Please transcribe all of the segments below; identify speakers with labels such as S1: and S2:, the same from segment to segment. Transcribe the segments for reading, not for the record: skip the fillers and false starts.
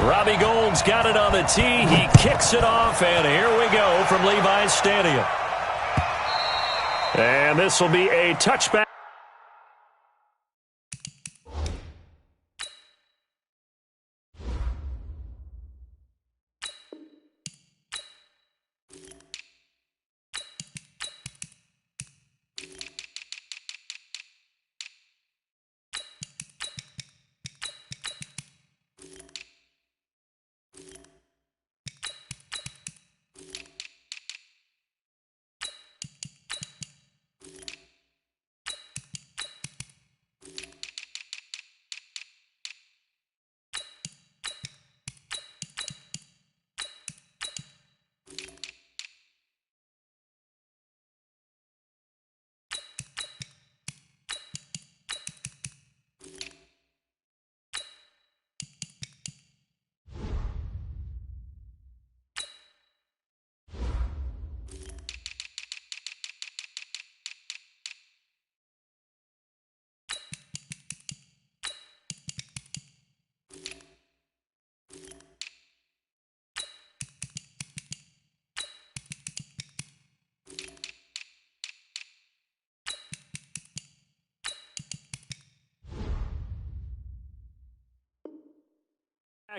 S1: Robbie Gould's got it on the tee. He kicks it off, and here we go from Levi's Stadium. And this will be a touchback.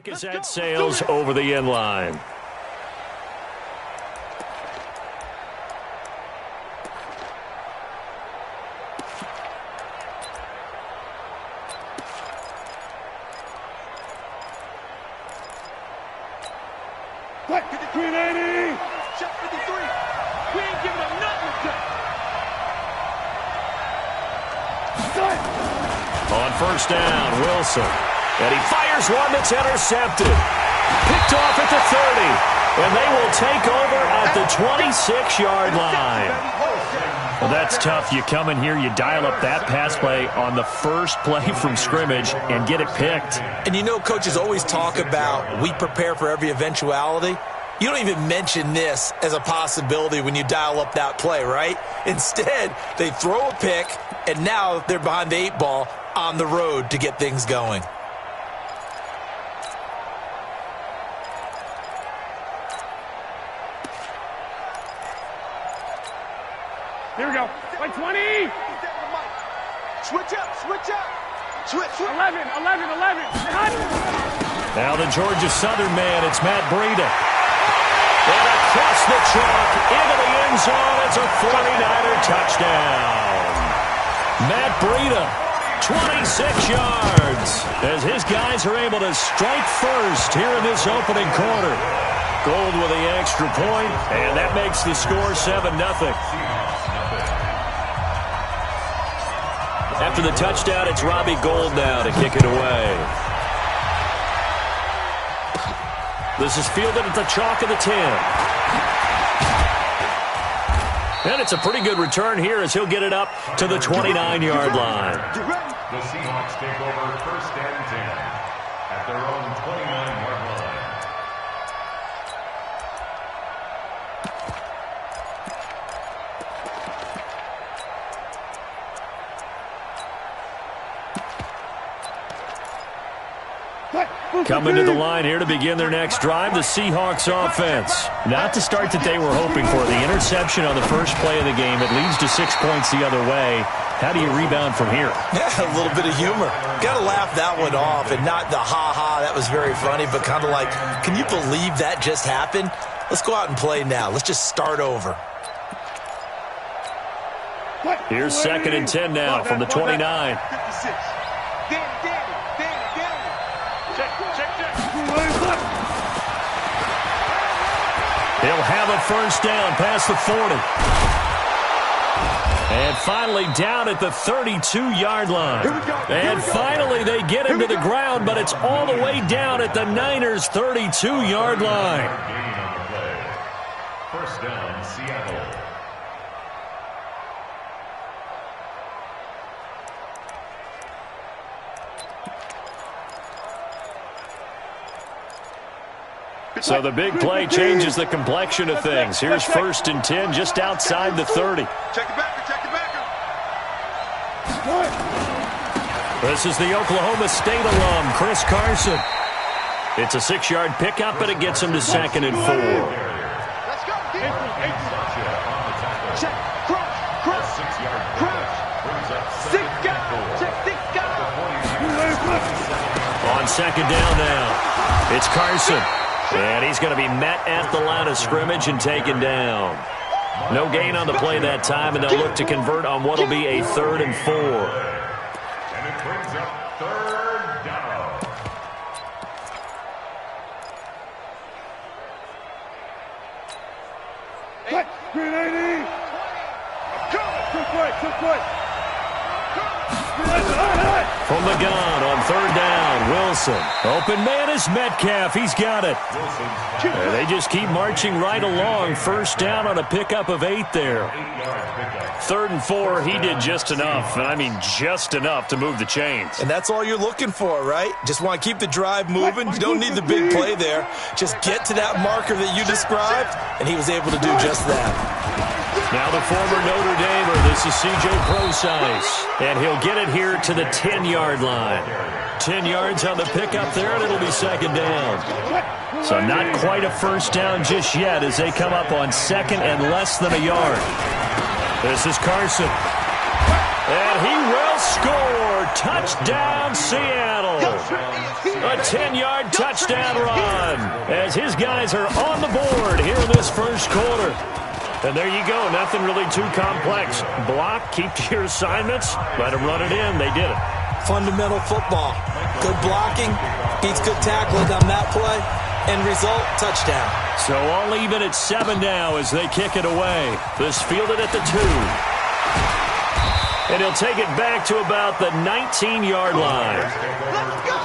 S1: Is at sails over the end line.
S2: Black 5380. Shot 53. We ain't giving up nothing.
S1: On first down, Wilson. And he fires one that's intercepted. Picked off at the 30. And they will take over at the 26-yard line. Well, that's tough. You come in here, you dial up that pass play on the first play from scrimmage and get it picked.
S3: And you know, coaches always talk about we prepare for every eventuality. You don't even mention this as a possibility when you dial up that play, right? Instead, they throw a pick, and now they're behind the 8 ball on the road to get things going.
S2: Here we go. Like 20. Switch up, switch up. Switch. 11.
S1: Now the Georgia Southern man, it's Matt Breida. And across the chalk, into the end zone, it's a 49er touchdown. Matt Breida, 26 yards, as his guys are able to strike first here in this opening quarter. Gould with the extra point, and that makes the score 7-0. After the touchdown, it's Robbie Gould now to kick it away. This is fielded at the chalk of the 10. And it's a pretty good return here as he'll get it up to the 29-yard line.
S4: The Seahawks take over first and 10 at their own 29-yard line.
S1: Coming to the line here to begin their next drive, the Seahawks offense. Not the start that they were hoping for. The interception on the first play of the game, it leads to 6 points the other way. How do you rebound from here?
S3: Yeah, a little bit of humor. Got to laugh that one off, and not the ha-ha, that was very funny, but kind of like, can you believe that just happened? Let's go out and play now. Let's just start over.
S1: Here's 2nd and 10 now from the 29.
S2: 56.
S1: He'll have a first down past the 40. And finally down at the 32-yard line. And finally they get him to the ground, but it's all the way down at the Niners' 32-yard line.
S4: First down, Seattle.
S1: So the big play changes the complexion of things. Here's 1st and 10 just outside the 30.
S2: Check it back, check it back.
S1: This is the Oklahoma State alum, Chris Carson. It's a 6-yard pickup, but it gets him to 2nd and 4.
S2: Let's go. Check. Crouch.
S4: 6-yard
S2: Crouch. 6 guys. Check 6 guys.
S1: On 2nd down now, it's Carson. And he's going to be met at the line of scrimmage and taken down. No gain on the play that time, and they'll look to convert on what will be a 3rd and 4.
S4: And it brings up 3rd down.
S2: Quick. Green 80. Quick.
S1: From the gun on 3rd down, Wilson. Open man is Metcalf. He's got it. And they just keep marching right along. 1st down on a pickup of 8 there.
S5: 3rd and 4, he did just enough, and I mean just enough to move the chains.
S3: And that's all you're looking for, right? Just want to keep the drive moving. You don't need the big play there. Just get to that marker that you described, and he was able to do just that.
S1: Now the former Notre Damer, this is C.J. Prosise, and he'll get it here to the 10-yard line. 10 yards on the pickup there, and it'll be 2nd down. So not quite a 1st down just yet as they come up on 2nd and less than a yard. This is Carson. And he will score. Touchdown, Seattle. A 10-yard touchdown run as his guys are on the board here in this 1st quarter. And there you go. Nothing really too complex. Block, keep to your assignments, let them run it in. They did it.
S3: Fundamental football. Good blocking, beats good tackling on that play. End result, touchdown.
S1: So all even at 7 now as they kick it away. This fielded at the 2. And he'll take it back to about the 19-yard line.
S2: Let's go.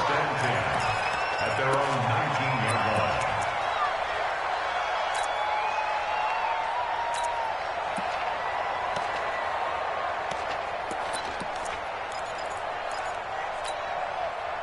S4: At their own 19-yard line.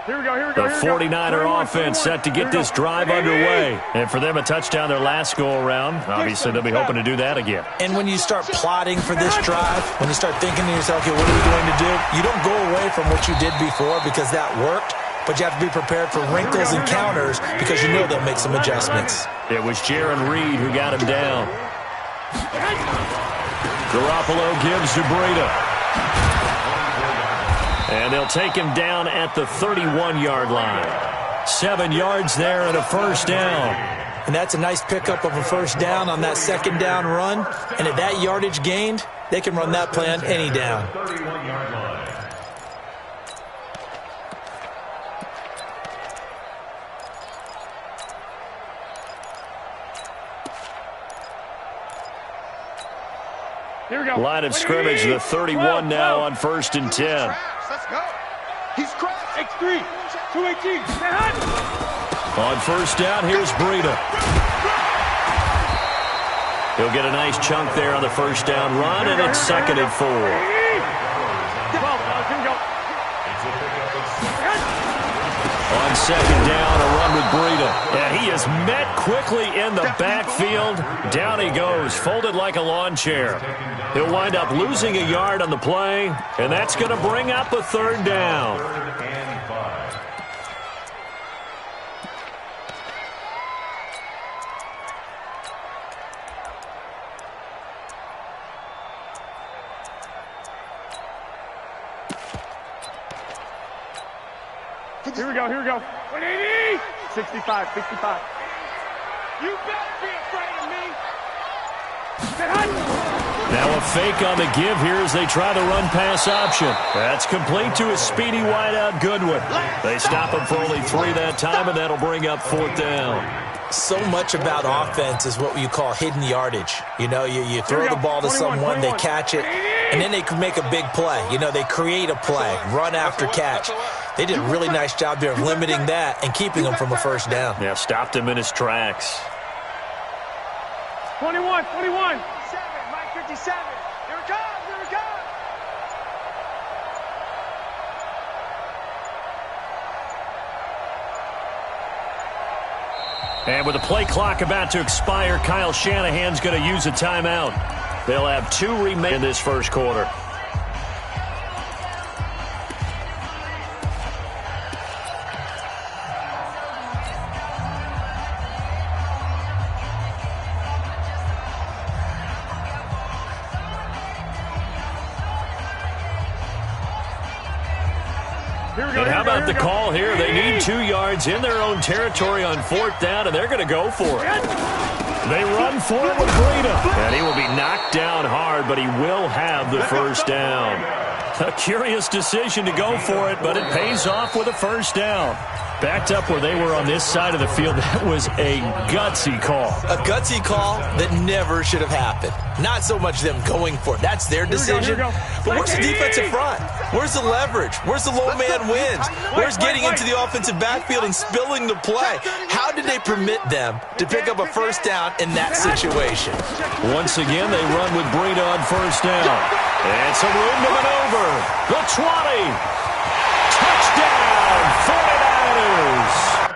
S2: Here we go.
S1: The 49er offense set to get this drive underway. And for them, a touchdown their last go-around. Obviously, they'll be hoping to do that again.
S3: And when you start plotting for this drive, when you start thinking to yourself, okay, what are we going to do? You don't go away from what you did before because that worked, but you have to be prepared for wrinkles and counters because you know they'll make some adjustments.
S1: It was Jaron Reed who got him down. Garoppolo gives to Breida. And they'll take him down at the 31-yard line. 7 yards there and a 1st down.
S3: And that's a nice pickup of a 1st down on that 2nd down run. And at that yardage gained, they can run that play on any down.
S4: 31-yard line.
S2: Here we go.
S1: Line of scrimmage, the 31 now on 1st and 10.
S2: Let's go. He's cracked. X3. 218.
S1: On 1st down, here's Breida. He'll get a nice chunk there on the 1st down run, and it's 2nd and 4. On 2nd down, a run with Breida. And he is met quickly in the backfield. Down he goes, folded like a lawn chair. He'll wind up losing a yard on the play, and that's going to bring up a 3rd down.
S2: Here we go. 180. 65. You better be afraid of me.
S1: Now a fake on the give here as they try the run-pass option. That's complete to a speedy wideout Goodwin. They stop him for only 3 that time, and that'll bring up 4th down.
S3: So much about offense is what you call hidden yardage. You know, you throw the ball to someone, they catch it, and then they can make a big play. You know, they create a play, run after catch. They did a really nice job there of limiting that and keeping him from a 1st down.
S1: Yeah, stopped him in his tracks.
S2: 21. 7, Mike 57. Here it comes.
S1: And with the play clock about to expire, Kyle Shanahan's going to use a timeout. They'll have 2 remaining in this 1st quarter. And how about the call here? They need 2 yards in their own territory on 4th down, and they're going to go for it. They run for it with Breida. And he will be knocked down hard, but he will have the first down. A curious decision to go for it, but it pays off with a first down. Backed up where they were on this side of the field, that was a gutsy call.
S3: A gutsy call that never should have happened. Not so much them going for it. That's their decision. But where's the defensive front? Where's the leverage? Where's the low man wins? Where's getting into the offensive backfield and spilling the play? How did they permit them to pick up a first down in that situation?
S1: Once again, they run with Breida on first down. And some room to maneuver. The 20. Touchdown, 49ers.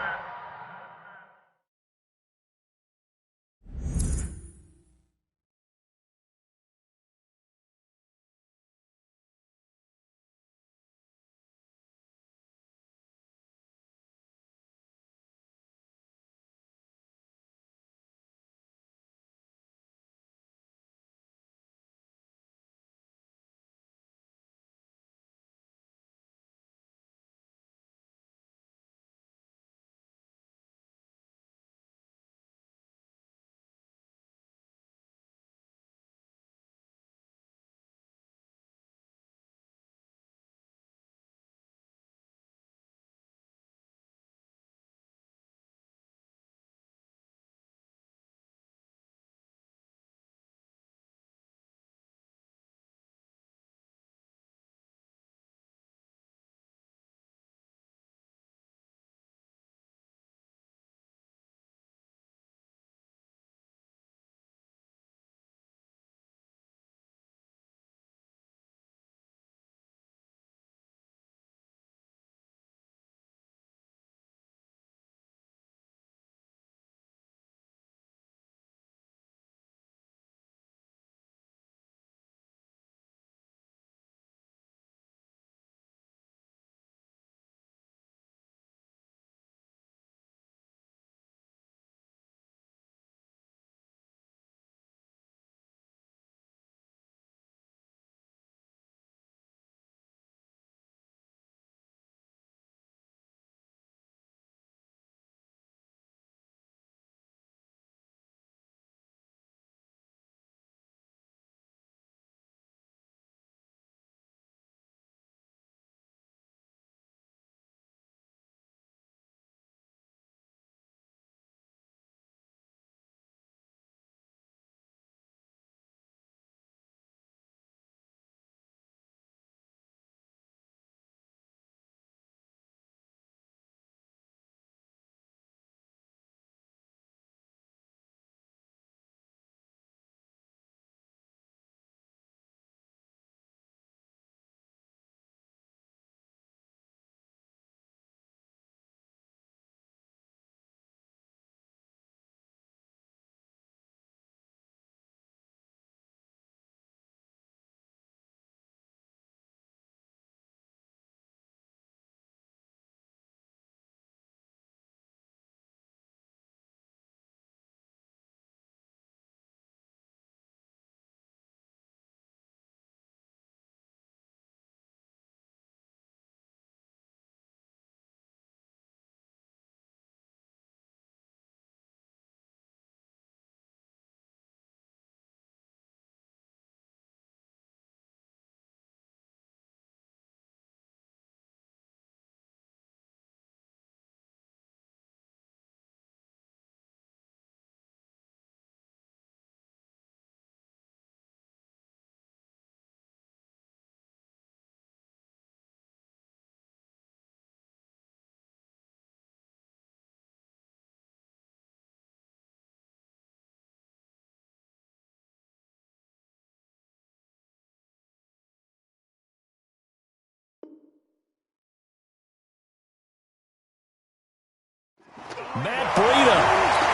S1: Matt Breida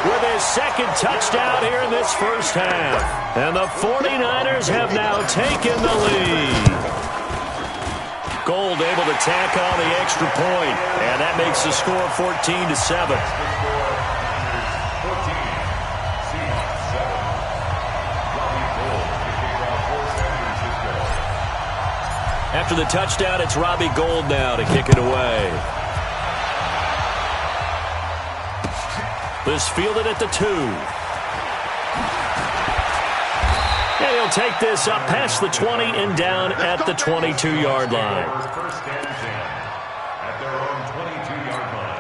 S1: with his second touchdown here in this first half. And the 49ers have now taken the lead. Gold able to tack on the extra point, and that makes the score 14-7. After the touchdown, it's Robbie Gould now to kick it away. This fielded at the 2. And he'll take this up past the 20 and down at the 22-yard line.
S4: First and 10 at their own 22-yard line.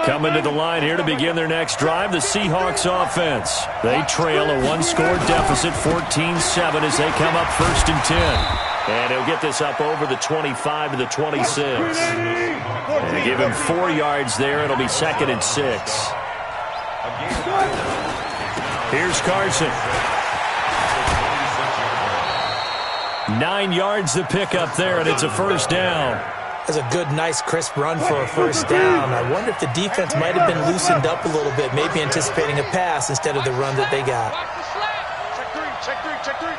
S1: Coming to the line here to begin their next drive, the Seahawks offense. They trail a one-score deficit, 14-7, as they come up first and 10. And he'll get this up over the 25 to the 26. And give him 4 yards there. It'll be 2nd and 6. Here's Carson. 9 yards the pickup there, and it's a first down.
S3: That's a good, nice, crisp run for a first down. I wonder if the defense might have been loosened up a little bit, maybe anticipating a pass instead of the run that they got.
S2: Check three.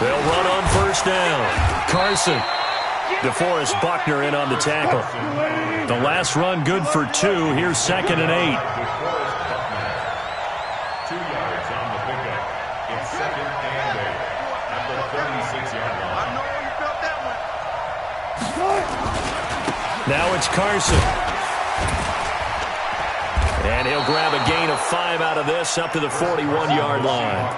S1: They'll run on first down. Carson. DeForest Buckner in on the tackle. The last run good for 2. Here's 2nd and 8.
S4: 2 yards on the pickup. It's 2nd and 8 at the 36-yard line.
S2: I know you felt that one.
S1: Now it's Carson. And he'll grab a gain of 5 out of this up to the 41-yard line.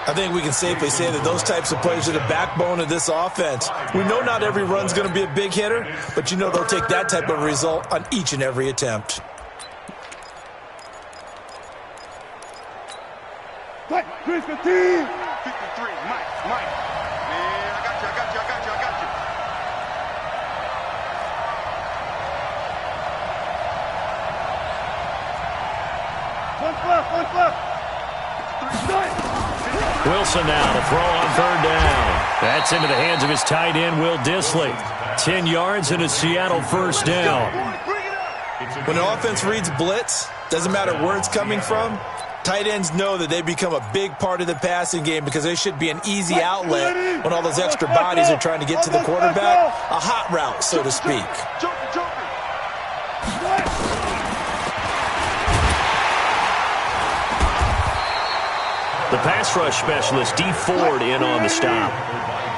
S3: I think we can safely say that those types of plays are the backbone of this offense. We know not every run's going to be a big hitter, but you know they'll take that type of result on each and every attempt.
S2: Chris, 53, Mike. Man, I got you. One left.
S1: Wilson now to throw on third down. That's into the hands of his tight end, Will Dissly. 10 yards and a Seattle first down.
S3: When the offense reads blitz, doesn't matter where it's coming from, tight ends know that they become a big part of the passing game because they should be an easy outlet when all those extra bodies are trying to get to the quarterback. A hot route, so to speak.
S1: The pass rush specialist, D. Ford, in on the stop.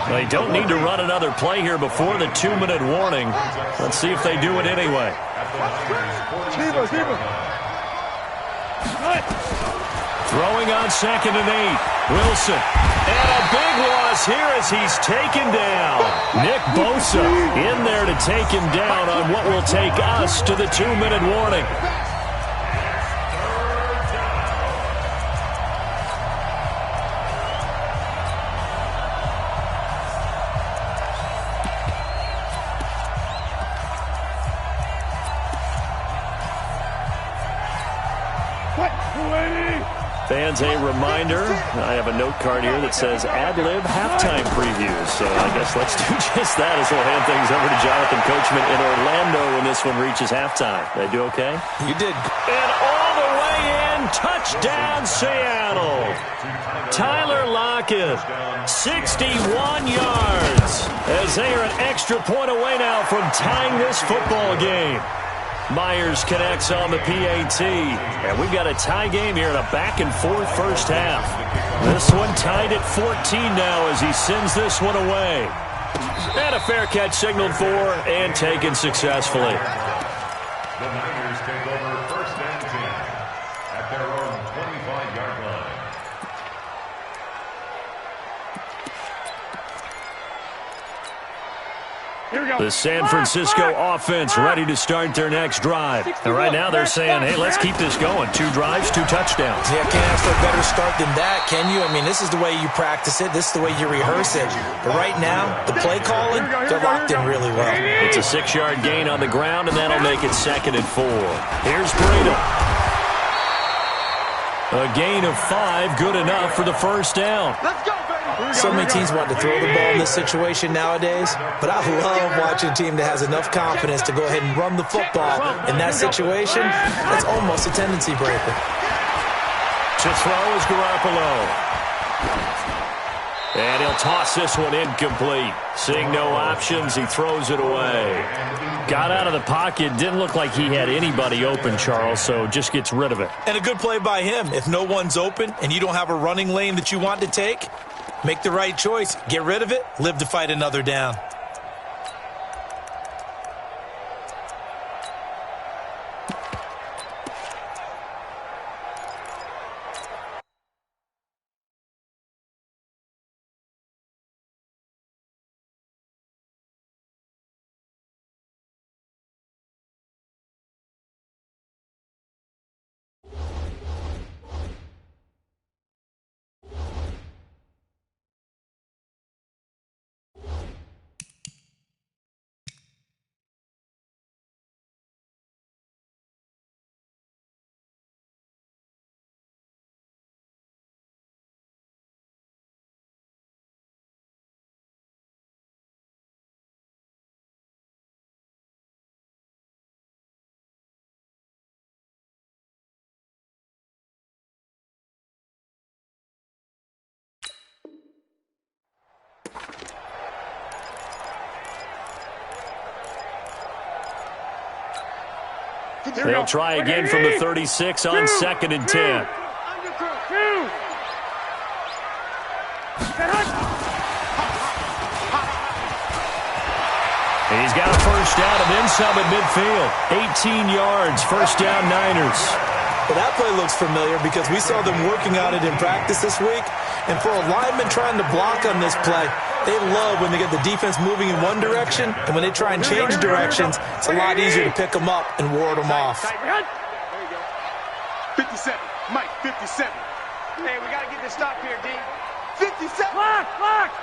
S1: They don't need to run another play here before the 2-minute warning. Let's see if they do it anyway. Throwing on 2nd and 8. Wilson. And a big loss here as he's taken down. Nick Bosa in there to take him down on what will take us to the 2-minute warning. Fans, a reminder, I have a note card here that says ad-lib halftime previews. So I guess let's do just that as we'll hand things over to Jonathan Coachman in Orlando when this one reaches halftime. They do okay?
S3: You did.
S1: And all the way in, touchdown Seattle. Tyler Lockett, 61 yards, as they are an extra point away now from tying this football game. Myers connects on the PAT. And we've got a tie game here in a back-and-forth first half. This one tied at 14 now as he sends this one away. And a fair catch signaled for and taken successfully.
S4: The Niners take over first and 10 at their own 25-yard line.
S1: The San Francisco offense ready to start their next drive. And right now they're saying, hey, let's keep this going. 2 drives, 2 touchdowns.
S3: Yeah, can't ask for a better start than that, can you? I mean, this is the way you practice it. This is the way you rehearse it. But right now, the play calling, they're locked in really well.
S1: It's a 6-yard gain on the ground, and that'll make it 2nd and 4. Here's Breida. A gain of 5, good enough for the first down.
S2: Let's go, baby.
S3: So many teams want to throw the ball in this situation nowadays, but I love watching a team that has enough confidence to go ahead and run the football. In that situation, that's almost a tendency breaker.
S1: To throw is Garoppolo. And he'll toss this one incomplete. Seeing no options, he throws it away.
S5: Got out of the pocket. Didn't look like he had anybody open, Charles, so just gets rid of it.
S3: And a good play by him. If no one's open and you don't have a running lane that you want to take, make the right choice. Get rid of it. Live to fight another down.
S5: They'll try again from the 36 on 2nd and 10. He's got a first down and then some at midfield. 18 yards, first down Niners.
S3: Well, that play looks familiar because we saw them working on it in practice this week. And for a lineman trying to block on this play, they love when they get the defense moving in one direction, and when they try and change directions, it's a lot easier to pick them up and ward them off.
S2: There you go. 57. Mike, 57. Hey, we got to get this stop here, D. 57. Block.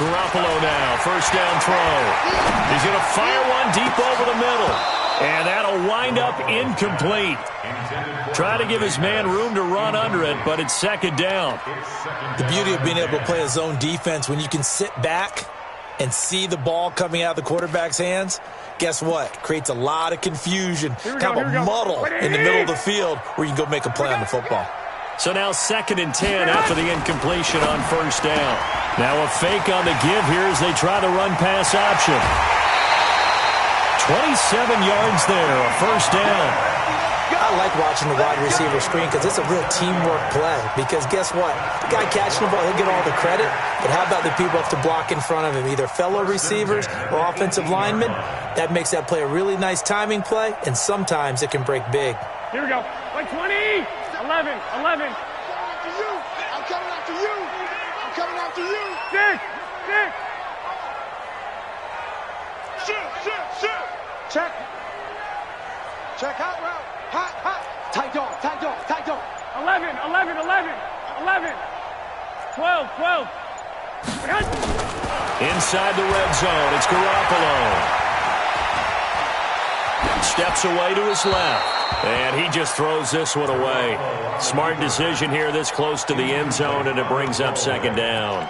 S1: Garoppolo now, first down throw. He's going to fire one deep over the middle. And that'll wind up incomplete. Try to give his man room to run under it, but it's 2nd down.
S3: The beauty of being able to play a zone defense, when you can sit back and see the ball coming out of the quarterback's hands, guess what? Creates a lot of confusion, kind of a muddle in the middle of the field where you can go make a play on the football.
S1: So now 2nd and 10 after the incompletion on first down. Now a fake on the give here as they try to run pass option. 27 yards there, a first down.
S3: I like watching the wide receiver screen because it's a real teamwork play. Because guess what? The guy catching the ball, he'll get all the credit. But how about the people have to block in front of him, either fellow receivers or offensive linemen? That makes that play a really nice timing play, and sometimes it can break big.
S2: Here we go. Like 20. 11. I'm coming after you. 6. Shoot. Check hot route. Hot. Tight dog. 11. 12.
S1: Inside the red zone, it's Garoppolo. Steps away to his left. And he just throws this one away. Smart decision here this close to the end zone, and it brings up 2nd down.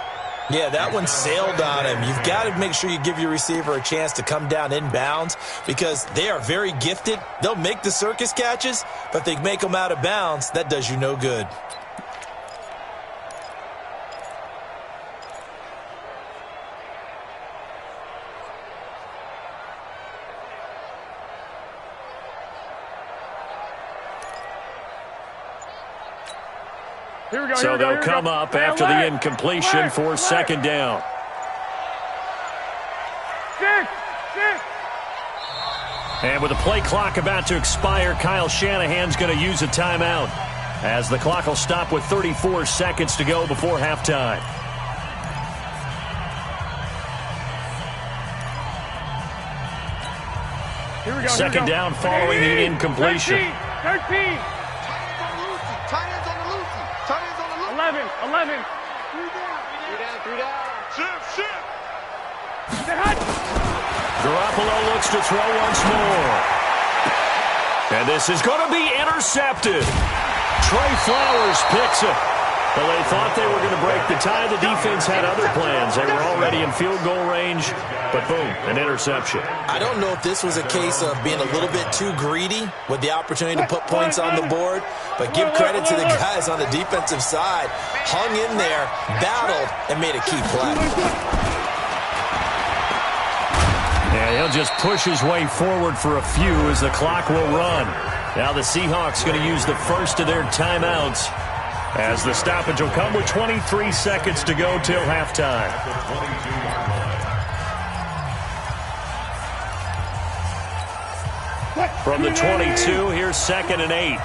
S3: Yeah, that one sailed on him. You've got to make sure you give your receiver a chance to come down inbounds because they are very gifted. They'll make the circus catches, but if they make them out of bounds, that does you no good.
S1: So they'll come up after the incompletion for 2nd down.
S2: 6.
S1: And with the play clock about to expire, Kyle Shanahan's going to use a timeout as the clock will stop with 34 seconds to go before halftime.
S2: Here we go.
S1: 2nd down following the incompletion.
S2: 13. 11. 3 down. Shift.
S1: Garoppolo looks to throw once more. And this is going to be intercepted. Trey Flowers picks it. Well, they thought they were going to break the tie. The defense had other plans. They were already in field goal range, but boom, an interception.
S3: I don't know if this was a case of being a little bit too greedy with the opportunity to put points on the board, but give credit to the guys on the defensive side. Hung in there, battled, and made a key play.
S1: Yeah, he'll just push his way forward for a few as the clock will run. Now the Seahawks going to use the first of their timeouts, as the stoppage will come with 23 seconds to go till halftime. From the 22, here's 2nd and 8.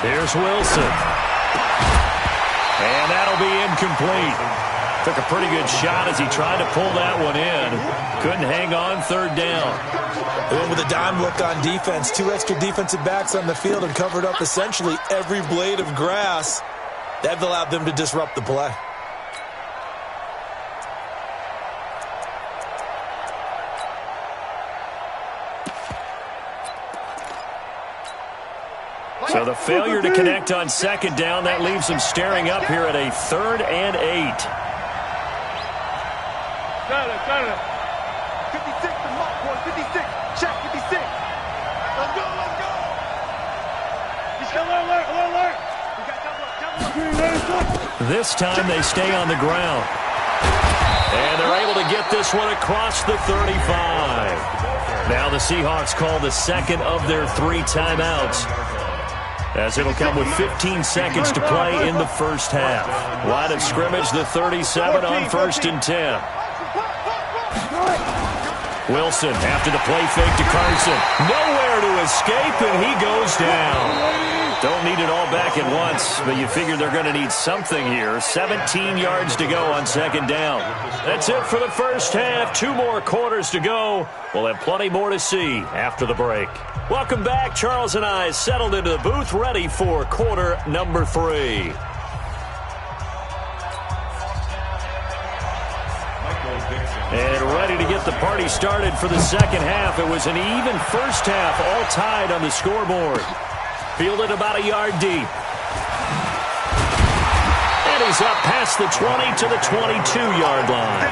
S1: Here's Wilson. And that'll be incomplete. Took a pretty good shot as he tried to pull that one in. Couldn't hang on, 3rd down.
S3: And with a dime look on defense, 2 extra defensive backs on the field and covered up essentially every blade of grass. That allowed them to disrupt the play.
S1: So the failure to connect on 2nd down, that leaves them staring up here at a 3rd and 8.
S2: 56, the mark, boy, 56. Check, 56. Let's go, let's go. Just alert. We got double.
S1: This time they stay on the ground. And they're able to get this one across the 35. Now the Seahawks call the 2nd of their 3 timeouts, as it'll come with 15 seconds to play in the first half. Line of scrimmage, the 37 on 1st and 10. Wilson after the play fake to Carson. Nowhere to escape, and he goes down. Don't need it all back at once, but you figure they're going to need something here. 17 yards to go on 2nd down. That's it for the first half. 2 more quarters to go. We'll have plenty more to see after the break. Welcome back. Charles and I settled into the booth, ready for quarter number 3. And ready to get the party started for the second half. It was an even first half, all tied on the scoreboard. Fielded about a yard deep. And he's up past the 20 to the 22-yard line.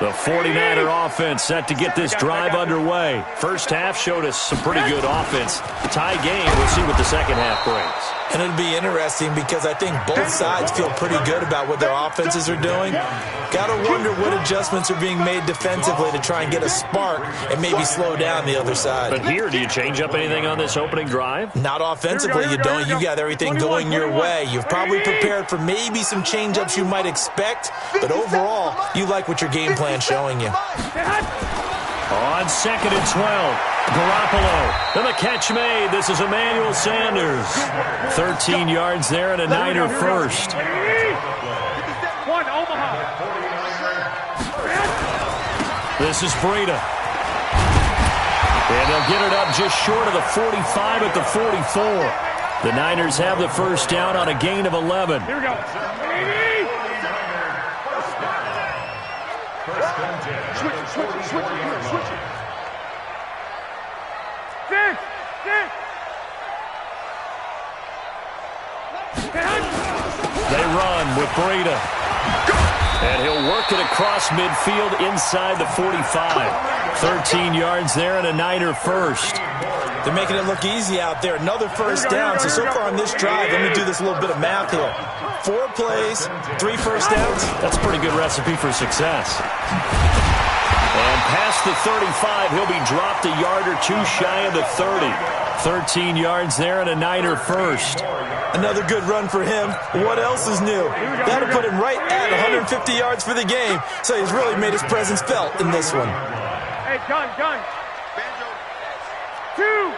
S1: The 49er offense set to get this drive underway. First half showed us some pretty good offense. Tie game, we'll see what the second half brings.
S3: And it'll be interesting because I think both sides feel pretty good about what their offenses are doing. Got to wonder what adjustments are being made defensively to try and get a spark and maybe slow down the other side.
S1: But here, do you change up anything on this opening drive?
S3: Not offensively, you don't. You got everything going your way. You've probably prepared for maybe some change-ups you might expect, but overall, you like what your game plan's showing you.
S1: On 2nd and 12, Garoppolo. And the catch made. This is Emmanuel Sanders. 13 yards there and a Niner first. This is Breida. And they'll get it up just short of the 45 at the 44. The Niners have the first down on a gain of 11.
S2: Here we go. Switch it.
S1: They run with Breida. And he'll work it across midfield inside the 45. 13 yards there and a Niner first.
S3: They're making it look easy out there. Another first down. So far on this drive, let me do this little bit of math here. 4 plays, 3 first downs.
S1: That's a pretty good recipe for success. And past the 35, he'll be dropped a yard or 2 shy of the 30. 13 yards there and a Niner first.
S3: Another good run for him. What else is new? That'll put him right at 150 yards for the game. So he's really made his presence felt in this one.
S2: Hey, gun. Banjo. 2.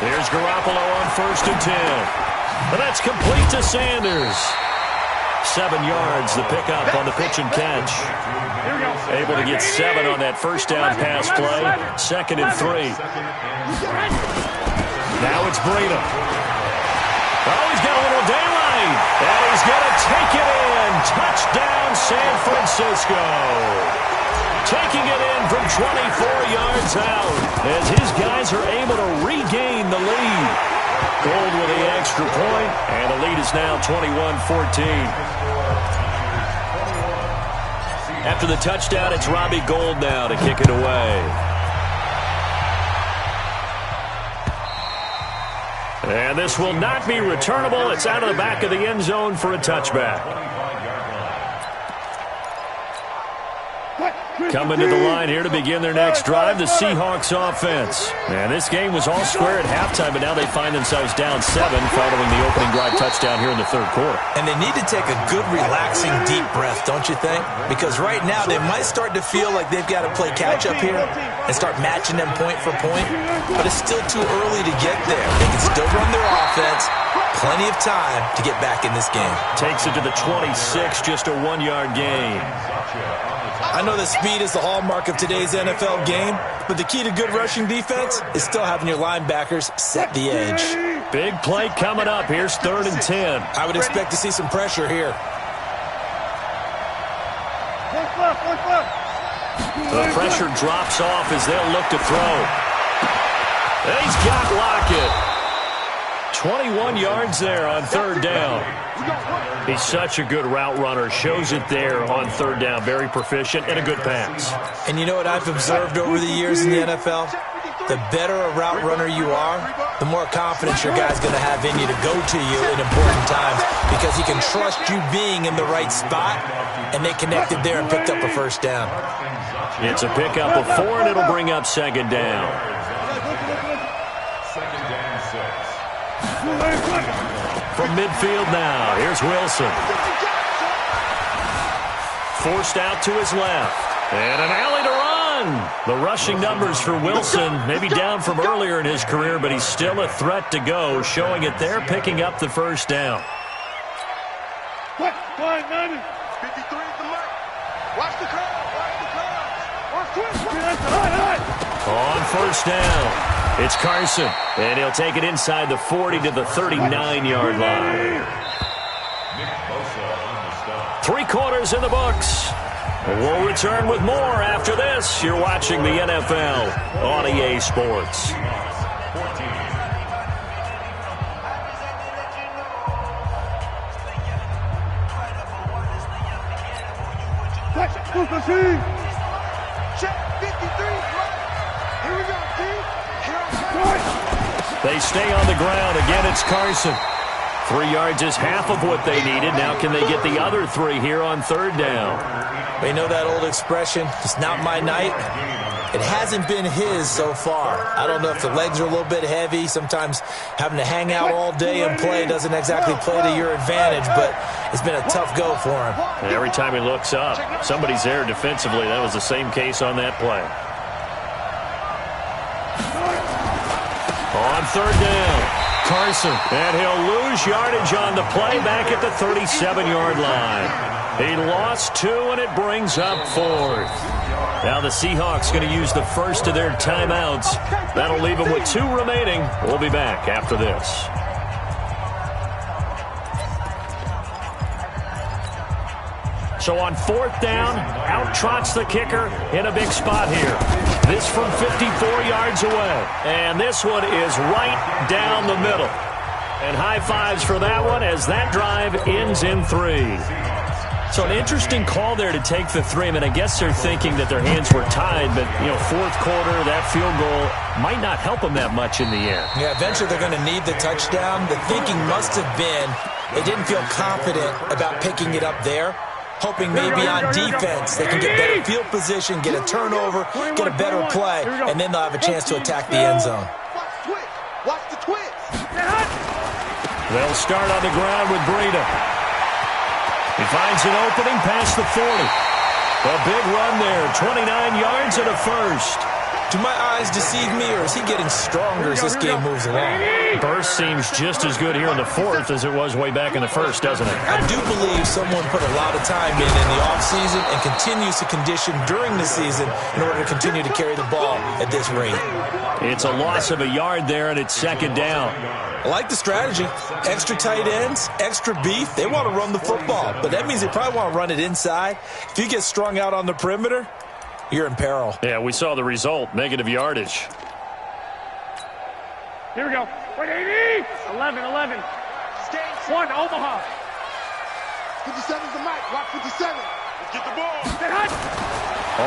S1: Here's Garoppolo on 1st and 10. And that's complete to Sanders. 7 yards, the pickup on the pitch and catch. Able to get 7 on that first down pass play. 2nd and 3. Now it's Breida. Oh, he's got a little daylight. And he's going to take it in. Touchdown, San Francisco. Taking it in from 24 yards out as his guys are able to regain the lead. Gold with the extra point, and the lead is now 21-14. After the touchdown, it's Robbie Gould now to kick it away. And this will not be returnable. It's out of the back of the end zone for a touchback. Coming to the line here to begin their next drive, the Seahawks offense. And this game was all square at halftime, but now they find themselves down 7 following the opening drive touchdown here in the third quarter.
S3: And they need to take a good, relaxing, deep breath, don't you think? Because right now they might start to feel like they've got to play catch-up here and start matching them point for point. But it's still too early to get there. They can still run their offense. Plenty of time to get back in this game.
S1: Takes it to the 26, just a 1-yard gain.
S3: I know that speed is the hallmark of today's NFL game, but the key to good rushing defense is still having your linebackers set the edge.
S1: Big play coming up. Here's 3rd and 10.
S3: I would expect to see some pressure here.
S1: The pressure drops off as they'll look to throw. He's got Lockett. 21 yards there on 3rd down. He's such a good route runner. Shows it there on 3rd down. Very proficient and a good pass.
S3: And you know what I've observed over the years in the NFL? The better a route runner you are, the more confidence your guy's going to have in you to go to you in important times because he can trust you being in the right spot, and they connected there and picked up a 1st down.
S1: It's a pickup of 4, and it'll bring up 2nd down.
S4: 2nd down 6.
S1: From midfield now, here's Wilson. Forced out to his left. And an alley to run. The rushing numbers for Wilson, maybe down from earlier in his career, but he's still a threat to go, showing it there, picking up the 1st down.
S2: 53 is the mark. Watch the crowd.
S1: On 1st down. It's Carson, and he'll take it inside the 40 to the 39-yard line. 3 quarters in the books. We'll return with more after this. You're watching the NFL on EA Sports.
S2: Check 53. Here we go, team.
S1: They stay on the ground. Again, it's Carson. 3 yards is half of what they needed. Now can they get the other 3 here on 3rd down?
S3: They know that old expression, it's not my night. It hasn't been his so far. I don't know if the legs are a little bit heavy. Sometimes having to hang out all day and play doesn't exactly play to your advantage, but it's been a tough go for him.
S1: And every time he looks up, somebody's there defensively. That was the same case on that play. On 3rd down, Carson, and he'll lose yardage on the play back at the 37-yard line. He lost 2, and it brings up 4th. Now the Seahawks going to use the first of their timeouts. That'll leave them with 2 remaining. We'll be back after this. So on 4th down, out trots the kicker in a big spot here. This from 54 yards away. And this one is right down the middle. And high fives for that one as that drive ends in 3. So an interesting call there to take the 3. I mean, I guess they're thinking that their hands were tied, but, 4th quarter, that field goal might not help them that much in the air.
S3: Yeah, eventually they're going to need the touchdown. The thinking must have been they didn't feel confident about picking it up there, hoping maybe on defense they can get better field position, get a turnover, get a better play, and then they'll have a chance to attack the end zone.
S2: Watch the twist.
S1: They'll start on the ground with Breida. He finds an opening past the 40. A big run there, 29 yards and a 1st.
S3: Do my eyes deceive me, or is he getting stronger as this game moves along?
S5: Burst seems just as good here in the fourth as it was way back in the first, doesn't it?
S3: I do believe someone put a lot of time in the offseason and continues to condition during the season in order to continue to carry the ball at this rate.
S5: It's a loss of a yard there, and it's second down.
S3: I like the strategy. Extra tight ends, extra beef. They want to run the football, but that means they probably want to run it inside. If you get strung out on the perimeter, you're in peril.
S5: Yeah, we saw the result, negative yardage.
S2: Here we go. 180. 11. 1, Omaha. 57's the mic. Watch 57. Let's get the ball. Get hot.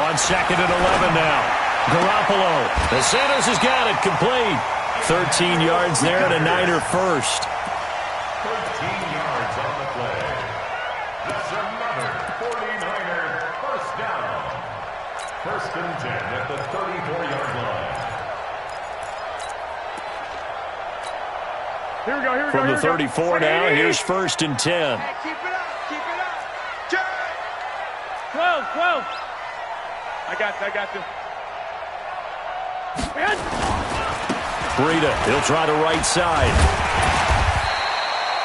S5: On second and 11 now. Garoppolo. The Santos has got it complete. 13 yards there and a Niner first.
S4: 13 yards on the play. That's another 49er first down. First and 10 at the 34-yard line.
S2: Here we go.
S5: From the 34 now, here's first and 10.
S2: Keep it up. 12. I got this.
S5: Breida, he'll try the right side.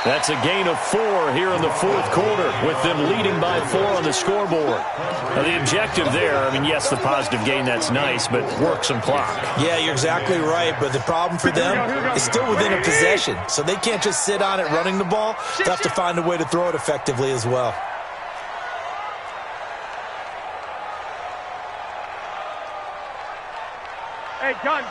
S5: That's a gain of 4 here in the fourth quarter, with them leading by 4 on the scoreboard. Now, the objective there, I mean, yes, the positive gain, that's nice, but work some clock.
S3: Yeah, you're exactly right, but the problem for them is still within a possession, so they can't just sit on it running the ball. They'll have to find a way to throw it effectively as well.
S2: Hey, gun.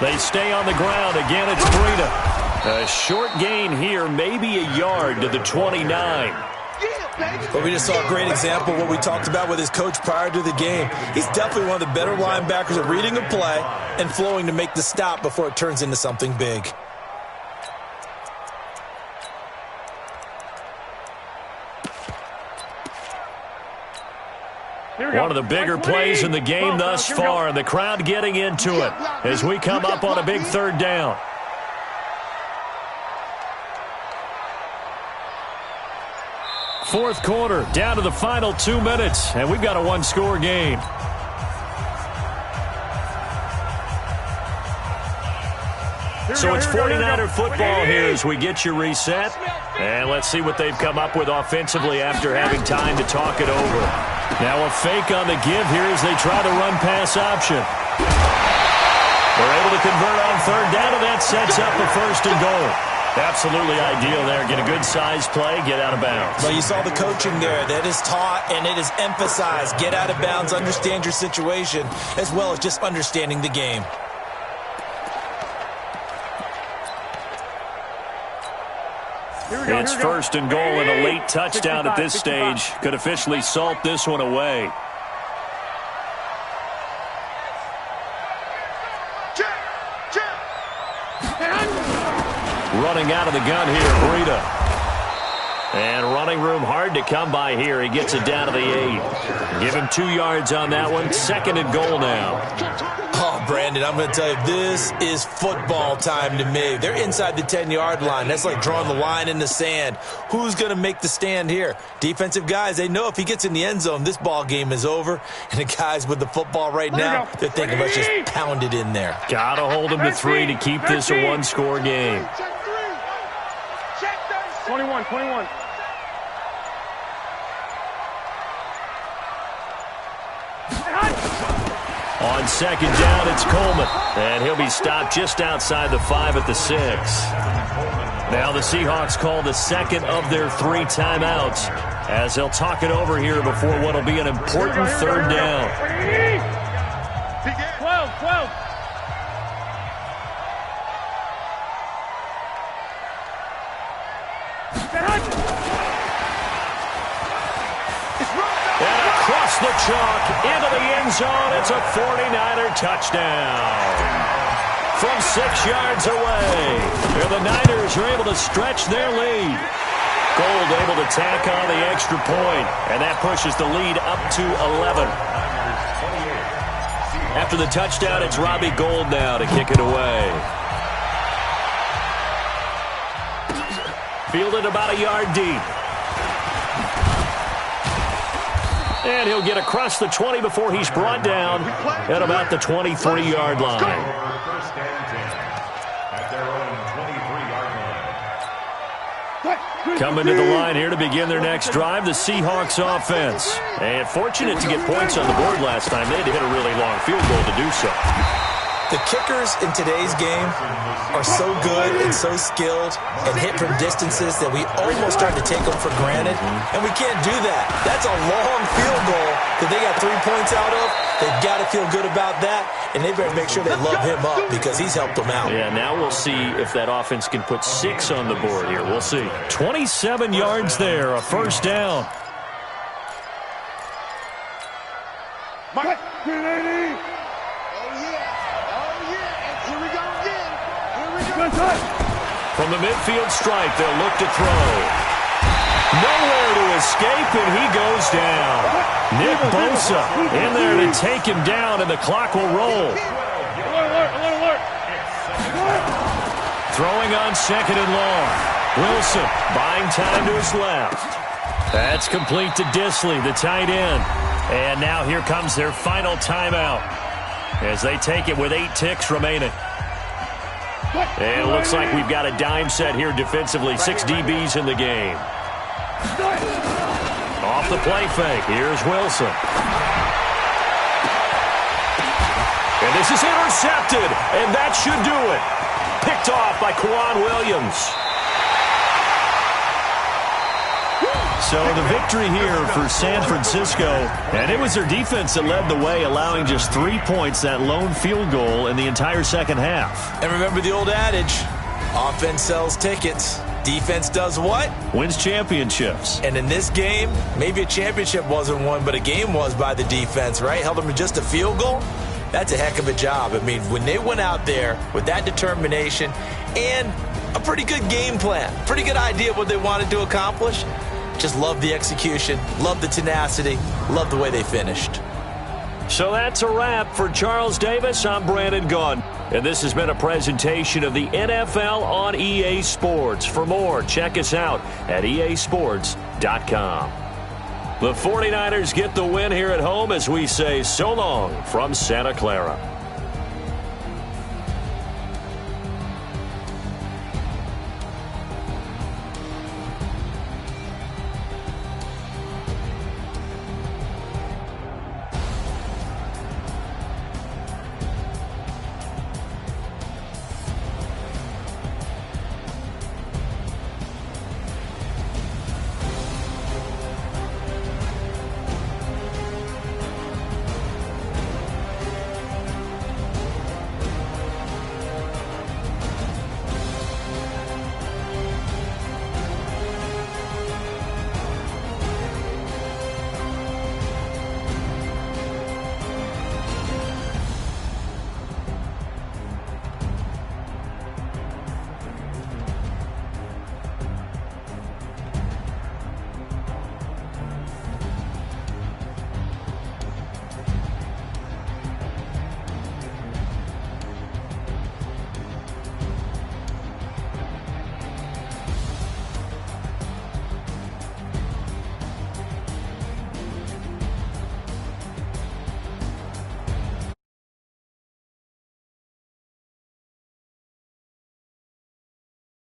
S5: They stay on the ground. Again, it's Breida. A short gain here, maybe a yard to the 29.
S3: But we just saw a great example of what we talked about with his coach prior to the game. He's definitely one of the better linebackers at reading a play and flowing to make the stop before it turns into something big.
S5: One of the bigger plays in the game thus far, and the crowd getting into it as we come up on a big third down. Fourth quarter, down to the final 2 minutes, and we've got a one-score game. So it's 49er football here as we get you reset. And let's see what they've come up with offensively after having time to talk it over. Now a fake on the give here as they try the run-pass option. They're able to convert on third down, and that sets up a first and goal. Absolutely ideal there. Get a good-sized play, get out of bounds.
S3: Well, you saw the coaching there. That is taught and it is emphasized. Get out of bounds, understand your situation, as well as just understanding the game.
S5: It's first and goal, and a late touchdown at this stage could officially salt this one away. Running out of the gun here, Breida. And running room hard to come by here. He gets it down to the 8. Give him 2 yards on that one. Second and goal now.
S3: Oh, Brandon, I'm going to tell you, this is football time to me. They're inside the 10-yard line. That's like drawing the line in the sand. Who's going to make the stand here? Defensive guys, they know if he gets in the end zone, this ball game is over. And the guys with the football right now, they're thinking, let's just pound it in there.
S5: Got to hold him to 3 to keep this a one-score game.
S2: 21.
S5: On second down, it's Coleman. And he'll be stopped just outside the 5 at the 6. Now the Seahawks call the second of their 3 timeouts as they'll talk it over here before what will be an important third down.
S2: 12.
S5: And across the chalk into the end zone, it's a 49er touchdown. From 6 yards away, the Niners are able to stretch their lead. Gold able to tack on the extra point, and that pushes the lead up to 11. After the touchdown, it's Robbie Gould now to kick it away. Fielded about a yard deep. And he'll get across the 20 before he's brought down at about the 23-yard line.
S4: First and 10 at their own 23-yard line.
S5: Coming to the line here to begin their next drive, the Seahawks offense. And fortunate to get points on the board last time. They had to hit a really long field goal to do so.
S3: The kickers in today's game are so good and so skilled and hit from distances that we almost start to take them for granted, and we can't do that. That's a long field goal that they got 3 points out of. They've got to feel good about that, and they better make sure they love him up because he's helped them out.
S5: Yeah, now we'll see if that offense can put 6 on the board here. We'll see. 27 yards there, a first down.
S2: Mike, 380.
S5: From the midfield strike, they'll look to throw. Nowhere to escape, and he goes down. Nick Bosa in there to take him down, and the clock will roll.
S2: Alert.
S5: Throwing on second and long. Wilson buying time to his left. That's complete to Disley, the tight end. And now here comes their final timeout as they take it with 8 ticks remaining. And it looks like we've got a dime set here defensively. 6 DBs in the game. Off the play fake. Here's Wilson. And this is intercepted. And that should do it. Picked off by Quan Williams. So the victory here for San Francisco, and it was their defense that led the way, allowing just 3 points, that lone field goal in the entire second half.
S3: And remember the old adage, offense sells tickets. Defense does what?
S5: Wins championships.
S3: And in this game, maybe a championship wasn't won, but a game was by the defense, right? Held them to just a field goal. That's a heck of a job. I mean, when they went out there with that determination and a pretty good game plan, pretty good idea of what they wanted to accomplish, just love the execution, love the tenacity, love the way they finished.
S5: So that's a wrap for Charles Davis. I'm Brandon Gaudin, and this has been a presentation of the NFL on EA Sports. For more, check us out at easports.com. The 49ers get the win here at home as we say so long from Santa Clara.